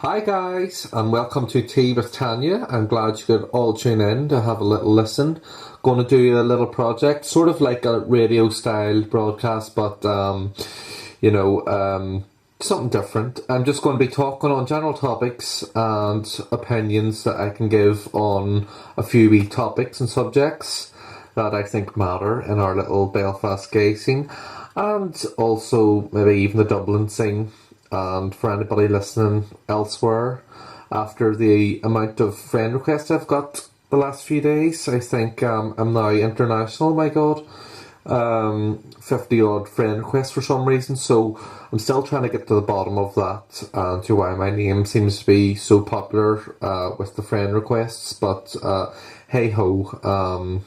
Hi guys, and welcome to Tea with Tanya. I'm glad you could all tune in to have a little listen. Going to do a little project, sort of like a radio style broadcast, but something different. I'm just going to be talking on general topics and opinions that I can give on a few wee topics and subjects that I think matter in our little Belfast gay scene, and also maybe even the Dublin scene. And for anybody listening elsewhere, after the amount of friend requests I've got the last few days, I think I'm now international, my god. 50 odd friend requests for some reason, so I'm still trying to get to the bottom of that and to why my name seems to be so popular with the friend requests. But hey ho,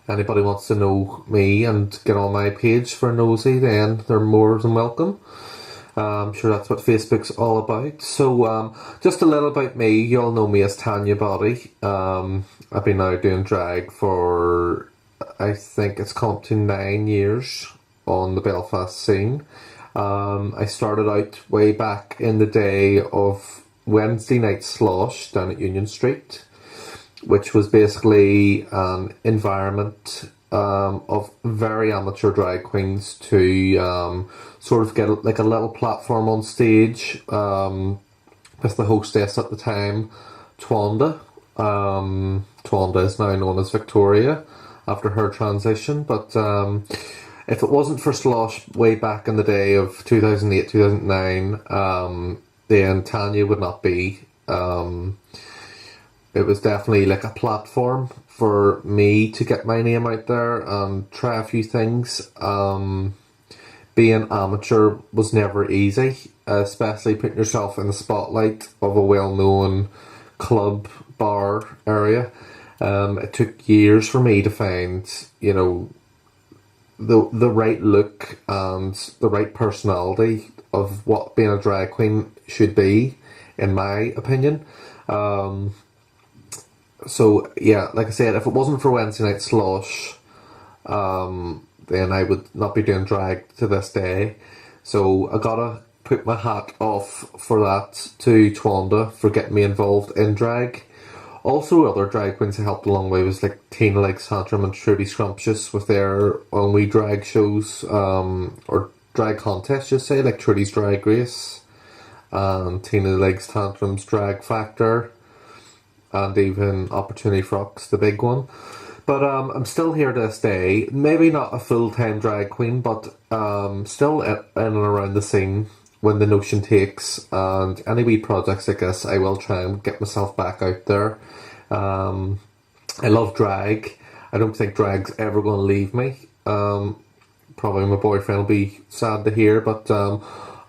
anybody wants to know me and get on my page for nosy, then they're more than welcome. I'm sure that's what Facebook's all about. So, just a little about me. You all know me as Tanya Body. I've been now doing drag for, I think it's come up to 9 years on the Belfast scene. I started out way back in the day of Wednesday Night Slosh down at Union Street, which was basically an environment of very amateur drag queens to sort of get like a little platform on stage with the hostess at the time, Twanda. Twanda is now known as Victoria after her transition, but if it wasn't for Slosh way back in the day of 2008, 2009, then Tanya would not be. It was definitely like a platform for me to get my name out there and try a few things. Being amateur was never easy, especially putting yourself in the spotlight of a well-known club, bar area. It took years for me to find, the right look and the right personality of what being a drag queen should be, in my opinion. So yeah, like I said, if it wasn't for Wednesday Night Slosh, then I would not be doing drag to this day. So I gotta put my hat off for that to Twanda for getting me involved in drag. Also, other drag queens who helped along the way was like Tina Legs Tantrum and Trudy Scrumptious with their own wee drag shows, or drag contests, just say, like Trudy's Drag Race and Tina Legs Tantrum's Drag Factor, and even Opportunity Frocks, the big one. But I'm still here to this day. Maybe not a full-time drag queen, but still in and around the scene when the notion takes. And any wee projects like this, I will try and get myself back out there. I love drag. I don't think drag's ever going to leave me. Probably my boyfriend will be sad to hear, but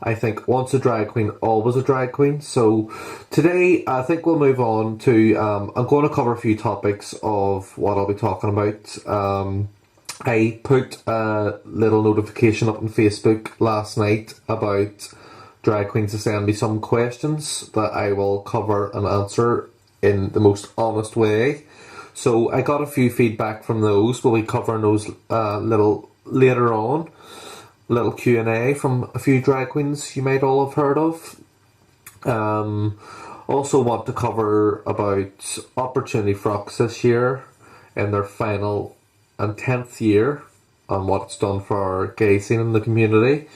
I think once a drag queen, always a drag queen. So today, I think we'll move on to, I'm going to cover a few topics of what I'll be talking about. I put a little notification up on Facebook last night about drag queens to send me some questions that I will cover and answer in the most honest way. So I got a few feedback from those. We'll be covering those little later on. Little Q&A from a few drag queens you might all have heard of. Also want to cover about Opportunity Frocks this year in their final and 10th year and what it's done for our gay scene in the community.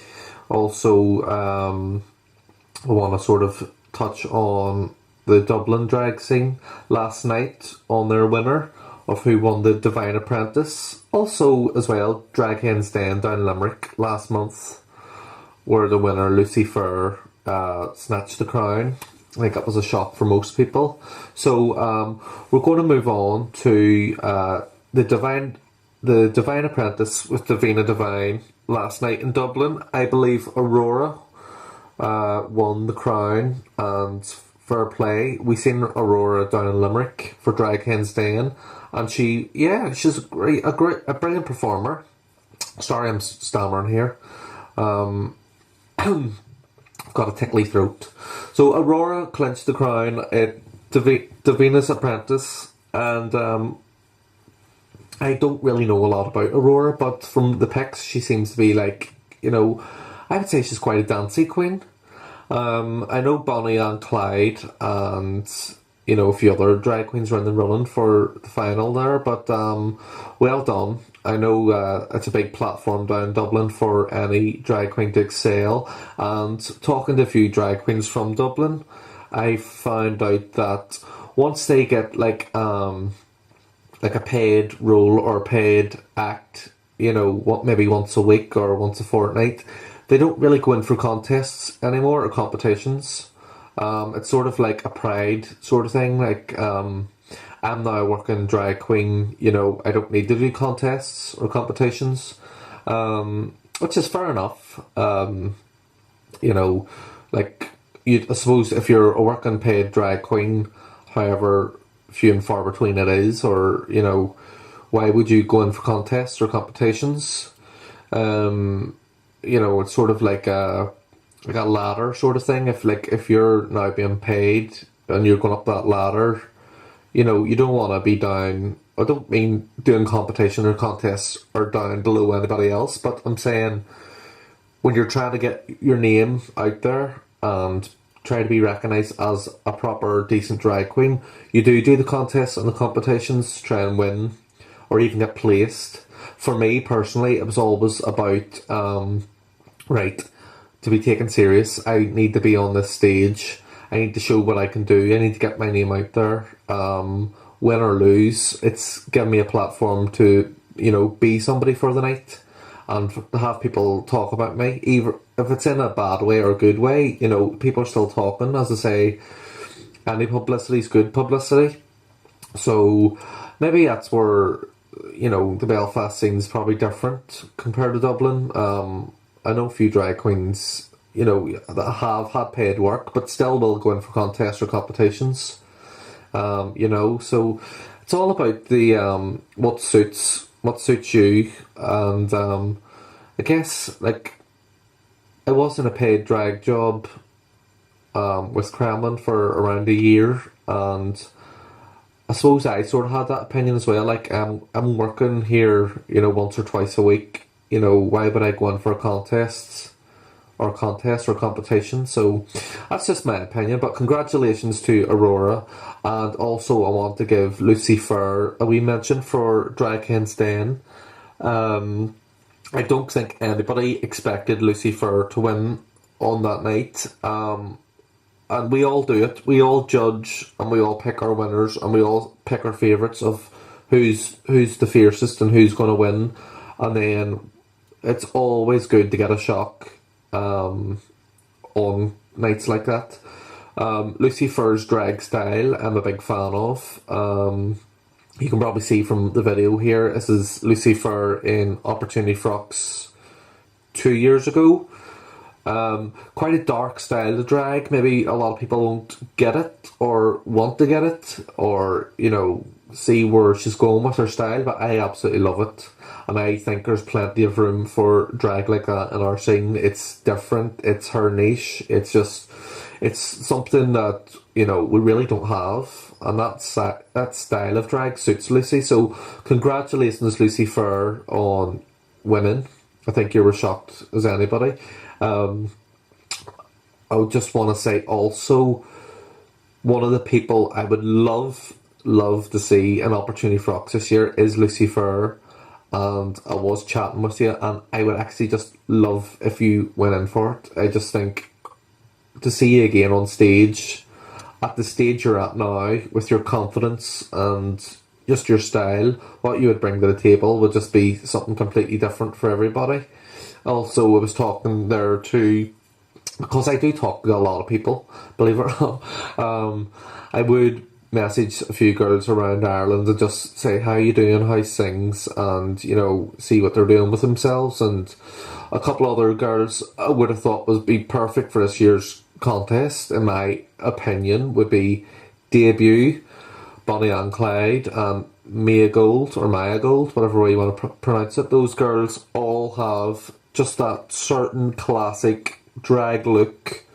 Also, I want to sort of touch on the Dublin drag scene last night on their winner of who won the Divine Apprentice. Also, as well, Drag Hen's Den down Limerick last month, where the winner, Lucy Furr, snatched the crown. I think that was a shock for most people. So, we're going to move on to the Divine Apprentice with Davina Divine last night in Dublin. I believe Aurora won the crown, and fair play. We seen Aurora down in Limerick for Drag Hen's Den, and she's a brilliant performer. Sorry, I'm stammering here. I've got a tickly throat. So Aurora clinched the crown at Davina's Apprentice, and I don't really know a lot about Aurora, but from the pics, she seems to be like, I would say she's quite a dancey queen. I know Bonnie and Clyde and a few other drag queens were in the running for the final there, but well done. I know it's a big platform down in Dublin for any drag queen to excel, and talking to a few drag queens from Dublin, I found out that once they get like a paid role or a paid act, what, maybe once a week or once a fortnight, they don't really go in for contests anymore or competitions. It's sort of like a pride sort of thing. Like, I'm now working drag queen, I don't need to do contests or competitions, which is fair enough. You know, like, I suppose if you're a working paid drag queen, however few and far between it is, or, why would you go in for contests or competitions? It's sort of like a ladder sort of thing. If you're now being paid and you're going up that ladder, you don't want to be down. I don't mean doing competition or contests or down below anybody else, but I'm saying when you're trying to get your name out there and try to be recognised as a proper decent drag queen, you do the contests and the competitions, try and win or even get placed. For me personally, it was always about right, to be taken serious, I need to be on this stage. I need to show what I can do. I need to get my name out there. Win or lose, it's given me a platform to, be somebody for the night and to have people talk about me. Even if it's in a bad way or a good way, people are still talking. As I say, any publicity is good publicity. So maybe that's where, the Belfast scene is probably different compared to Dublin. I know a few drag queens, that have had paid work, but still will go in for contests or competitions. So it's all about the what suits you, and I guess I was in a paid drag job with Kremlin for around a year, and I suppose I sort of had that opinion as well. Like, I'm working here, once or twice a week. Why would I go in for contests or competition? So that's just my opinion. But congratulations to Aurora, and also I want to give Lucy Fur a wee mention for Drag Hen's Den. I don't think anybody expected Lucy Fur to win on that night. And we all do it. We all judge and we all pick our winners and we all pick our favourites of who's the fiercest and who's going to win. And then it's always good to get a shock on nights like that. Lucy Fur's drag style I'm a big fan of. You can probably see from the video here, this is Lucy Fur in Opportunity Frocks 2 years ago. Quite a dark style to drag. Maybe a lot of people won't get it or want to get it or, see where she's going with her style, but I absolutely love it. And I think there's plenty of room for drag like that in our scene. It's different, it's her niche, it's something that, we really don't have. And that style of drag suits Lucy. So congratulations, Lucy Fur, on winning. I think you were shocked as anybody. I would just want to say also, one of the people I would love to see in Opportunity Frocks this year is Lucy Fur, and I was chatting with you, and I would actually just love if you went in for it. I just think to see you again on stage, at the stage you're at now, with your confidence and just your style, what you would bring to the table would just be something completely different for everybody. Also, I was talking there too, because I do talk to a lot of people, believe it or not. I would message a few girls around Ireland and just say, how you doing, how's things, and, see what they're doing with themselves. And a couple other girls I would have thought would be perfect for this year's contest, in my opinion, would be Debut, Bonnie and Clyde, and Maya Gold, or Maya Gold, whatever way you want to pronounce it. Those girls all have just that certain classic drag look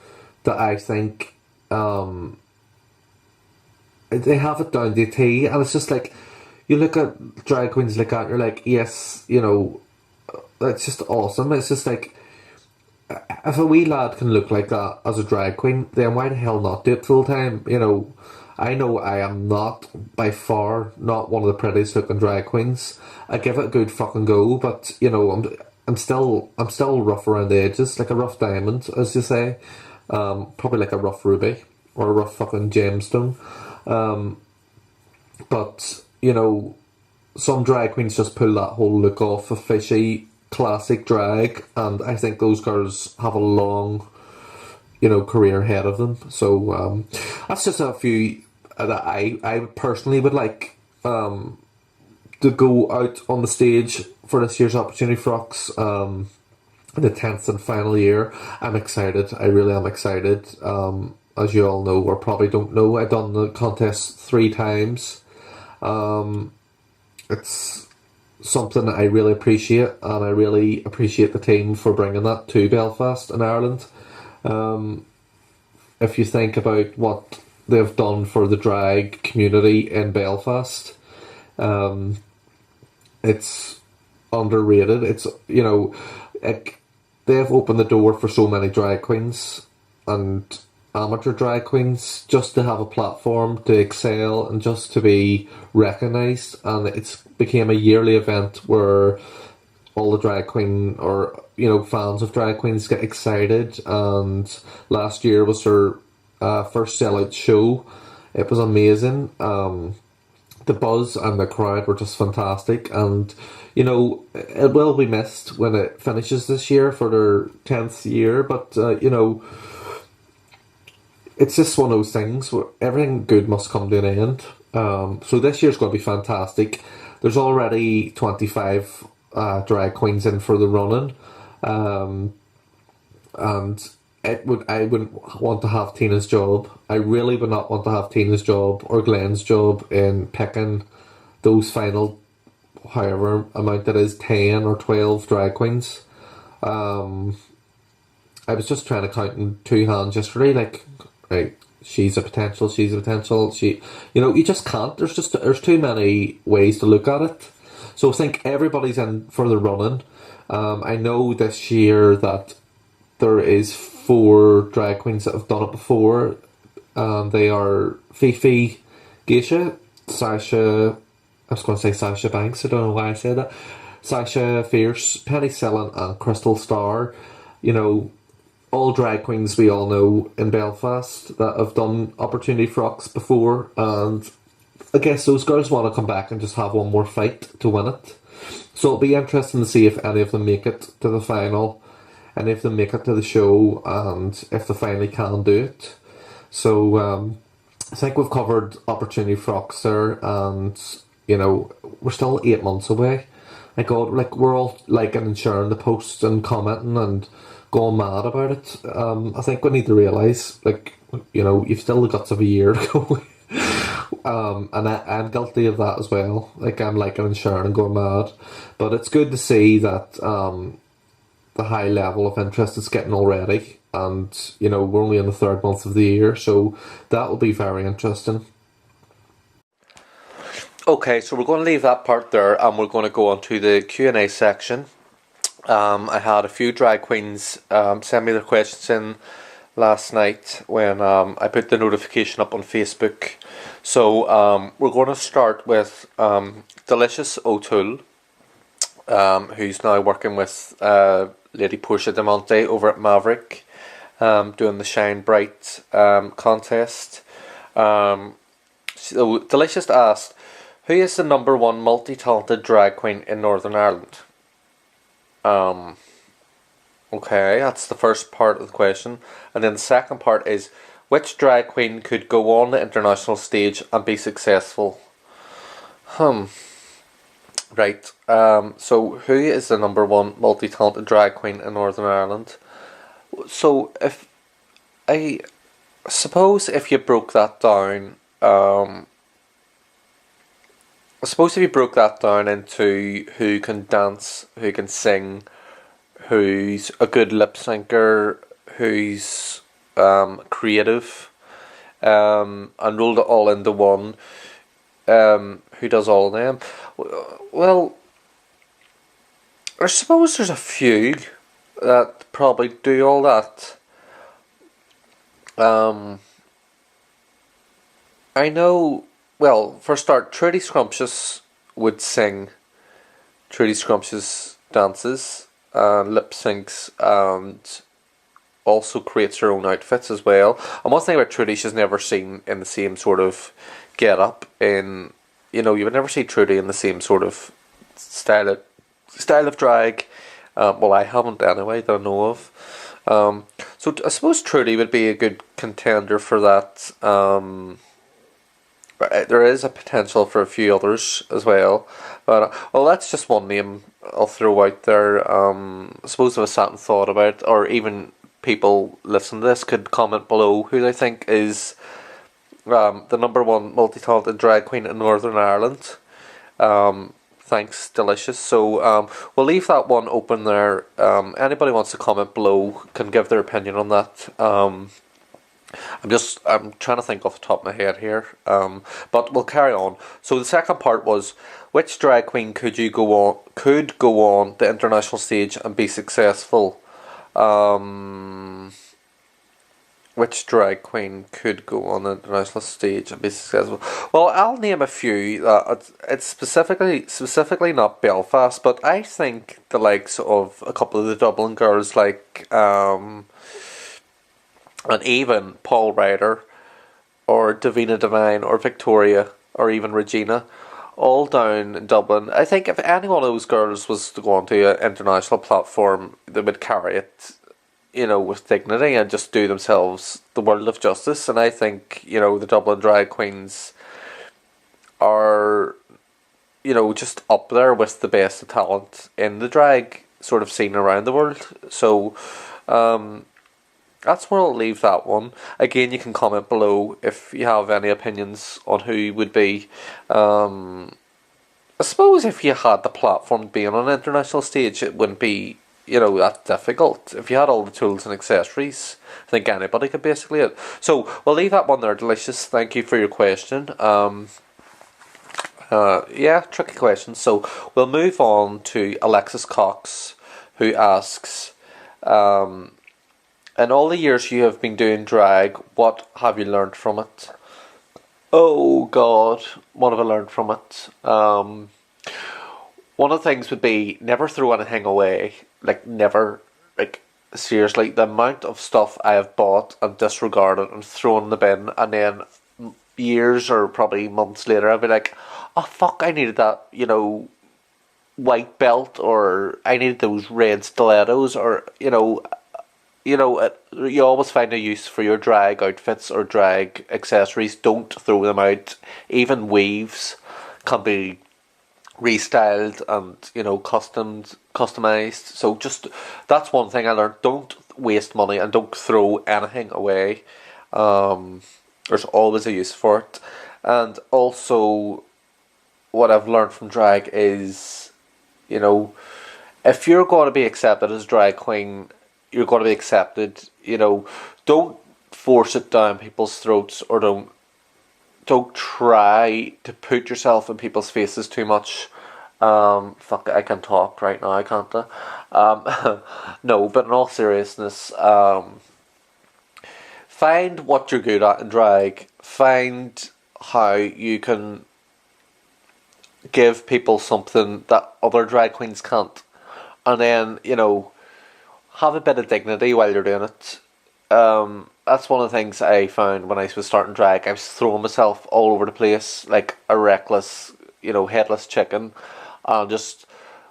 that I think they have it down to a T, and it's just like, you look at drag queens like that, you're like, yes, it's just awesome. It's just like, if a wee lad can look like that as a drag queen, then why the hell not do it full time? I know I am not, by far, not one of the prettiest looking drag queens. I give it a good fucking go, but I'm still rough around the edges, like a rough diamond, as you say. Probably like a rough ruby or a rough fucking gemstone. But some drag queens just pull that whole look off of fishy classic drag, and I think those girls have a long, career ahead of them. So that's just a few that I personally would like to go out on the stage for this year's Opportunity Frocks. The 10th and final year. I'm excited. I really am excited. As you all know, or probably don't know, I've done the contest 3 times. It's something I really appreciate, and I really appreciate the team for bringing that to Belfast in Ireland. If you think about what they've done for the drag community in Belfast, it's underrated. They've opened the door for so many drag queens and amateur drag queens just to have a platform to excel and just to be recognised, and it's became a yearly event where all the drag queen or fans of drag queens get excited. And last year was their first sellout show. It was amazing. The buzz and the crowd were just fantastic, and it will be missed when it finishes this year for their 10th year. But it's just one of those things where everything good must come to an end. So this year's going to be fantastic. There's already 25 drag queens in for the running, and I wouldn't want to have Tina's job. I really would not want to have Tina's job or Glenn's job in picking those final, however amount it is, 10 or 12 drag queens. I was just trying to count in 2 hands yesterday, like, right, she's a potential, you just can't. There's too many ways to look at it. So I think everybody's in for the running. I know this year that there is 4 drag queens that have done it before. They are Fifi, Geisha, Sasha. I was going to say Sasha Banks. I don't know why I said that. Sasha Fierce, Penny Sellen, and Crystal Starr. All drag queens we all know in Belfast that have done Opportunity Frocks before, and I guess those girls want to come back and just have one more fight to win it. So it'll be interesting to see if any of them make it to the final, and if they make it to the show, and if they finally can do it. So I think we've covered Opportunity Frocks there, and we're still 8 months away. My God, like, we're all liking and sharing the posts and commenting and going mad about it. I think we need to realise, like, you've still the guts of a year to go. And I'm guilty of that as well. Like, I'm liking and sharing and going mad. But it's good to see that the high level of interest is getting already. And, we're only in the 3rd month of the year, so that will be very interesting. Okay, so we're going to leave that part there, and we're going to go on to the Q&A section. I had a few drag queens send me their questions in last night when I put the notification up on Facebook. So we're going to start with Delicious O'Toole, who's now working with Lady Portia de Monte over at Maverick, doing the Shine Bright contest. So Delicious asked, who is the number 1 multi-talented drag queen in Northern Ireland? Okay, that's the first part of the question. And then the second part is, which drag queen could go on the international stage and be successful? Right. So who is the number 1 multi-talented drag queen in Northern Ireland? So I suppose if you broke that down, into who can dance, who can sing, who's a good lip syncer, who's creative, and rolled it all into one, who does all of them? Well, I suppose there's a few. that probably do all that. Um, I know. Well, for a start, Trudy Scrumptious would sing Trudy Scrumptious dances and lip syncs and also creates her own outfits as well. And one thing about Trudy, she's never seen in the same sort of get up in, you would never see Trudy in the same sort of style of, style of drag. Well, I haven't anyway that I know of. So I suppose Trudy would be a good contender for that. There is a potential for a few others as well, but well, that's just one name I'll throw out there. I suppose if I sat and thought about it, or even people listening to this could comment below who they think is the number one multi-talented drag queen in Northern Ireland. Thanks, Delicious. So we'll leave that one open there. Anybody wants to comment below can give their opinion on that. I'm trying to think off the top of my head here. But we'll carry on. So the second part was, which drag queen could go on the international stage and be successful? Which drag queen could go on the international stage and be successful? Well, I'll name a few. It's specifically not Belfast, but I think the likes of a couple of the Dublin girls, like and even Paul Ryder, or Davina Devine, or Victoria, or even Regina, all down in Dublin. I think if any one of those girls was to go onto an international platform, they would carry it, with dignity and just do themselves the world of justice. And I think, the Dublin drag queens are, just up there with the best of talent in the drag sort of scene around the world. So, that's where I'll leave that one. Again, you can comment below if you have any opinions on who would be. I suppose if you had the platform to be on an international stage, it wouldn't be, that difficult. If you had all the tools and accessories, I think anybody could basically it. So we'll leave that one there, Delicious. Thank you for your question. Yeah, tricky question. So we'll move on to Alexis Cox, who asks, in all the years you have been doing drag, what have you learned from it? Oh God, what have I learned from it? One of the things would be never throw anything away. Like never, like seriously, the amount of stuff I have bought and disregarded and thrown in the bin, and then years or probably months later, I'll be like, oh fuck, I needed that, white belt, or I needed those red stilettos, or you always find a use for your drag outfits or drag accessories. Don't throw them out. Even weaves can be restyled and customized. So just that's one thing I learned. Don't waste money and don't throw anything away. There's always a use for it. And also, what I've learned from drag is, if you're going to be accepted as drag queen, you're going to be accepted. Don't force it down people's throats, or don't try to put yourself in people's faces too much. Fuck it, I can talk right now, can't I? No, but in all seriousness, find what you're good at in drag. Find how you can give people something that other drag queens can't. And then, have a bit of dignity while you're doing it. That's one of the things I found when I was starting drag. I was throwing myself all over the place like a reckless, headless chicken, and just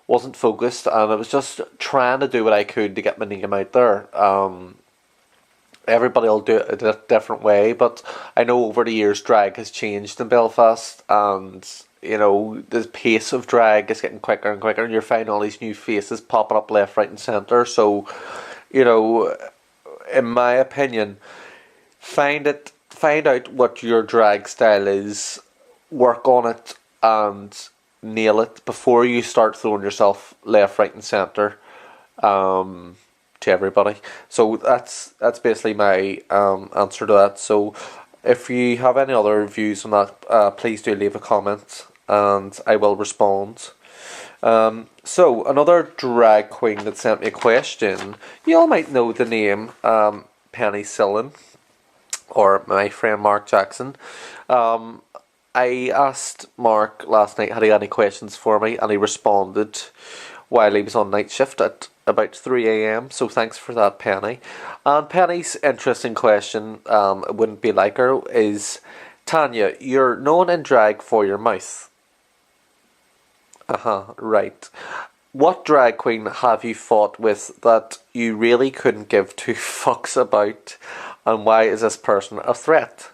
wasn't focused. And I was just trying to do what I could to get my name out there. Everybody will do it a different way, but I know over the years drag has changed in Belfast, and the pace of drag is getting quicker and quicker, and you're finding all these new faces popping up left, right, and centre. So, in my opinion, find out what your drag style is, work on it, and nail it before you start throwing yourself left, right, and centre. To everybody. So that's basically my answer to that. So if you have any other views on that, please do leave a comment and I will respond. So, another drag queen that sent me a question. You all might know the name Penny Sillin, or my friend Mark Jackson. Um, I asked Mark last night had he any questions for me, and he responded while he was on night shift at about 3 a.m. So thanks for that, Penny. And Penny's interesting question, it wouldn't be like her, is Tanya, you're known in drag for your mouth. Right. What drag queen have you fought with that you really couldn't give two fucks about, and why is this person a threat?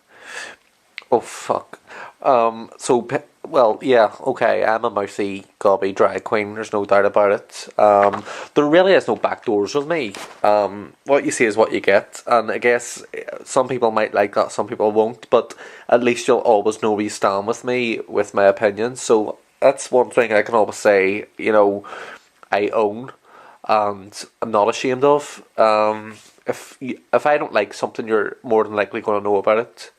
Oh fuck. Well, yeah, okay, I'm a mouthy, gobby drag queen, there's no doubt about it. There really is no back doors with me. What you see is what you get, and I guess some people might like that, some people won't, but at least you'll always know where you stand with me, with my opinions, so that's one thing I can always say, I own, and I'm not ashamed of. If I don't like something, you're more than likely going to know about it.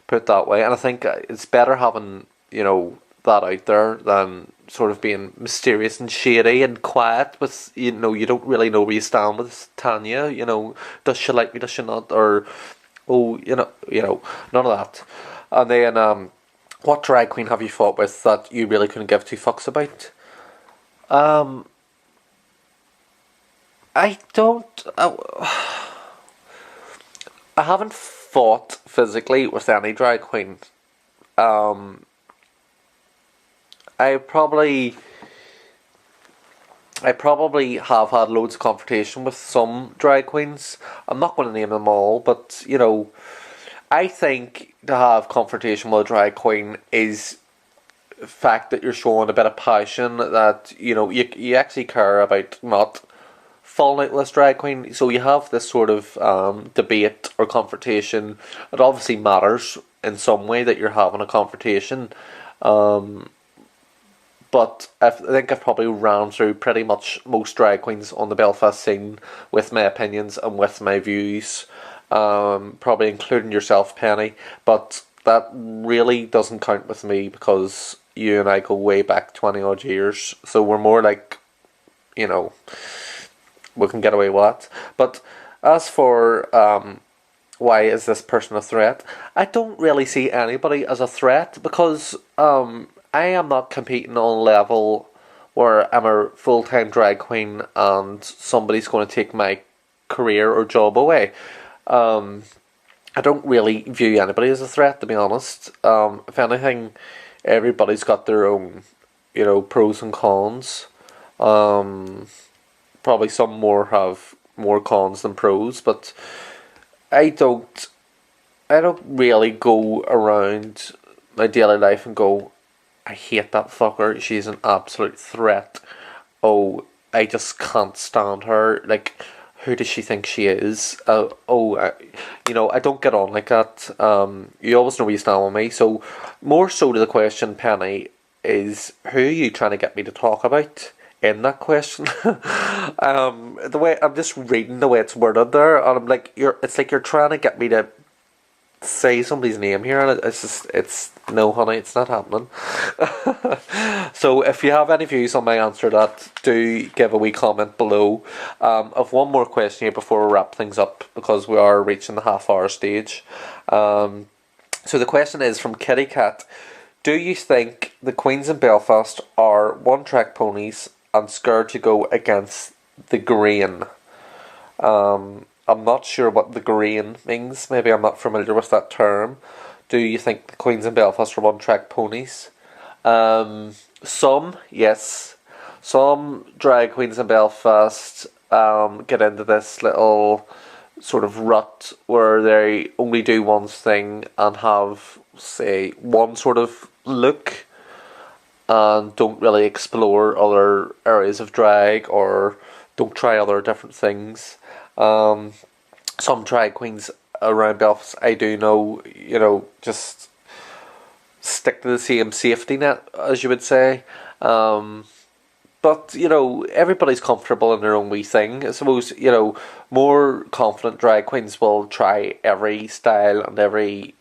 Put it that way, and I think it's better having that out there than sort of being mysterious and shady and quiet. With you don't really know where you stand with Tanya. Does she like me? Does she not? Or oh, none of that. And then what drag queen have you fought with that you really couldn't give two fucks about? I don't. I haven't fought physically with any drag queen. Um, I probably, I probably have had loads of confrontation with some drag queens. I'm not going to name them all, but I think to have confrontation with a drag queen is the fact that you're showing a bit of passion, that you actually care about not falling out with this drag queen. So you have this sort of debate or confrontation. It obviously matters in some way that you're having a confrontation. But I think I've probably ran through pretty much most drag queens on the Belfast scene with my opinions and with my views. Probably including yourself, Penny. But that really doesn't count with me because you and I go way back 20 odd years. So we're more like, we can get away with that. But as for why is this person a threat, I don't really see anybody as a threat because I am not competing on a level where I'm a full-time drag queen and somebody's going to take my career or job away. I don't really view anybody as a threat, to be honest. If anything, everybody's got their own, pros and cons. Probably some more have more cons than pros, but I don't really go around my daily life and go, I hate that fucker, she's an absolute threat. Oh, I just can't stand her. Like, who does she think she is? I don't get on like that. You always know where you stand with me. So, more so to the question, Penny, is who are you trying to get me to talk about in that question? The way I'm just reading the way it's worded there, and I'm like, it's like you're trying to get me to say somebody's name here, and it's no, honey, it's not happening. So if you have any views on my answer to that, do give a wee comment below. I've one more question here before we wrap things up because we are reaching the half-hour stage. So the question is from Kitty Cat: do you think the Queens in Belfast are one-track ponies and scared to go against the grain? I'm not sure what the grain means. Maybe I'm not familiar with that term. Do you think the Queens in Belfast are one-track ponies? Some, yes. Some drag queens in Belfast get into this little sort of rut where they only do one thing and have, say, one sort of look and don't really explore other areas of drag or don't try other different things. Some drag queens around Belfast, I do know, just stick to the same safety net, as you would say. But, everybody's comfortable in their own wee thing. I suppose, more confident drag queens will try every style and every,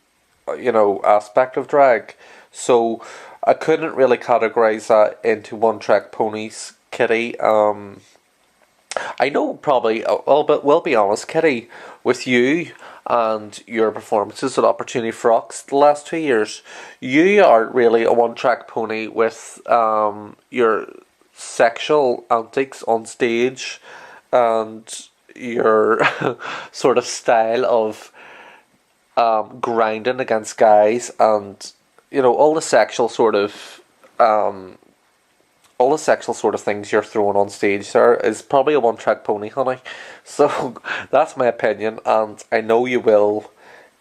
aspect of drag. So, I couldn't really categorize that into one track ponies, Kitty. I know probably, but we'll be honest, Kitty, with you and your performances at Opportunity for Rocks the last 2 years, you are really a one track pony with your sexual antics on stage and your sort of style of grinding against guys and all the sexual sort of things you're throwing on stage there is probably a one track pony, honey. So that's my opinion, and I know you will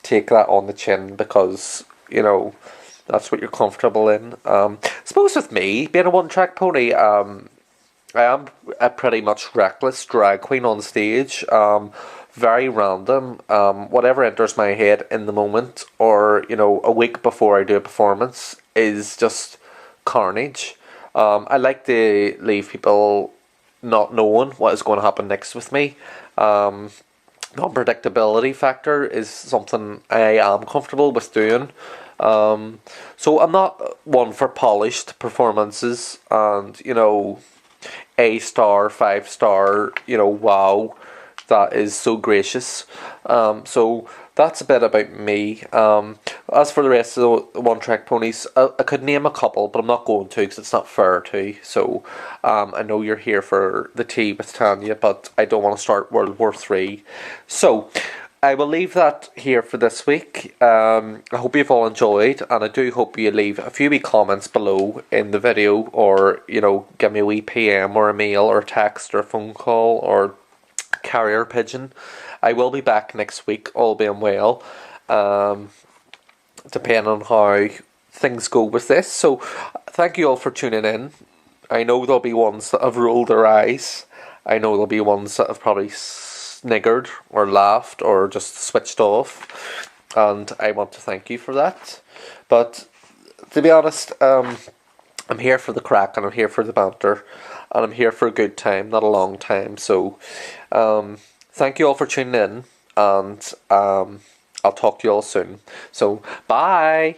take that on the chin because that's what you're comfortable in. I suppose with me being a one track pony, I am a pretty much reckless drag queen on stage. Very random. Whatever enters my head in the moment, or a week before I do a performance, is just carnage. I like to leave people not knowing what is going to happen next with me. The unpredictability factor is something I am comfortable with doing. So I'm not one for polished performances and A star, 5 star, wow, that is so gracious. So that's a bit about me. As for the rest of the one track ponies, I could name a couple, but I'm not going to because it's not fair to. So I know you're here for the tea with Tanya, but I don't want to start World War III. So I will leave that here for this week. I hope you've all enjoyed, and I do hope you leave a few wee comments below in the video, or give me a wee PM or a mail or a text or a phone call or carrier pigeon. I will be back next week, all being well, depending on how things go with this. So thank you all for tuning in. I know there'll be ones that have rolled their eyes. I know there'll be ones that have probably sniggered or laughed or just switched off, and I want to thank you for that. But to be honest, I'm here for the crack, and I'm here for the banter, and I'm here for a good time, not a long time. So thank you all for tuning in, and I'll talk to you all soon. So bye.